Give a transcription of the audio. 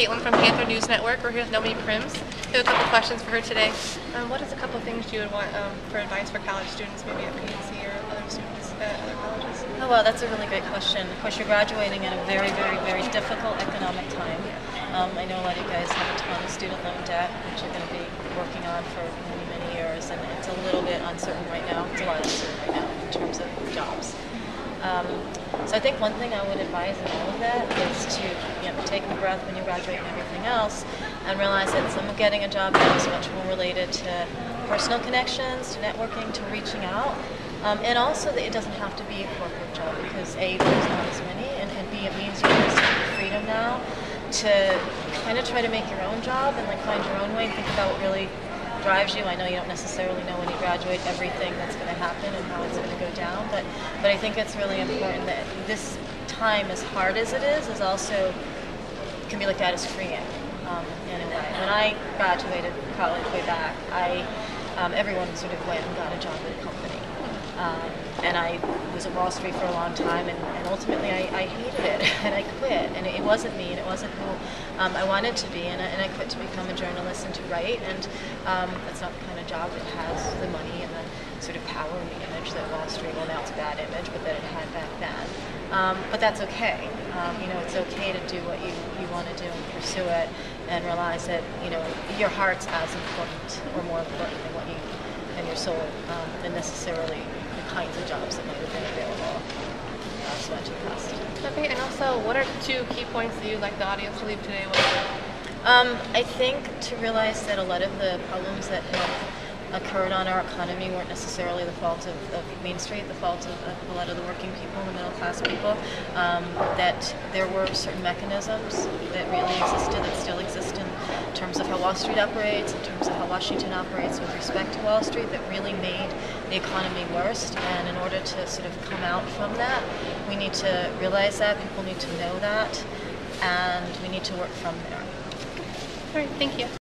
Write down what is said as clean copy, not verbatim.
Caitlin from Panther News Network. We're here with Nomi Prins. We have a couple questions for her today. What is a couple things you would want for advice for college students, maybe at PNC or other students at other colleges? Oh, well, that's a really great question. Of course, you're graduating in a very, very, very difficult economic time. I know a lot of you guys have a ton of student loan debt, which you're going to be working on for many, many years, and it's a little bit uncertain right now. It's a lot uncertain right now in terms of jobs. So I think one thing I would advise in all of that is to take a breath when you graduate and everything else, and realize that some of getting a job now is much more related to personal connections, to networking, to reaching out, and also that it doesn't have to be a corporate job, because A, there's not as many, and B, it means you have some freedom now to kind of try to make your own job and find your own way and think about what really drives you. I know you don't necessarily know when you graduate everything that's going to happen and how it's going to go down, but I think it's really important that this time, as hard as it is also can be looked at as freeing in a way. When I graduated college way back, everyone sort of went and got a job at a company. And I was at Wall Street for a long time, and ultimately I hated it, and I quit. And it wasn't me, and it wasn't who I wanted to be, and I quit to become a journalist and to write, and that's not the kind of job that has the money and the sort of power and the image that Wall Street, well, now it's a bad image, but that it had back then. But that's okay. It's okay to do what you want to do and pursue it, and realize that, your heart's as important or more important than what you and your soul than necessarily the kinds of jobs that might have been available so much in the past. Okay, and also, what are 2 key points that you'd like the audience to leave today with? I think to realize that a lot of the problems that have occurred on our economy weren't necessarily the fault of Main Street, the fault of a lot of the working people, the middle class people, that there were certain mechanisms that really existed, that still exist in terms of how Wall Street operates, in terms of how Washington operates with respect to Wall Street, that really made the economy worse. And in order to sort of come out from that, we need to realize that, people need to know that, and we need to work from there. All right, thank you.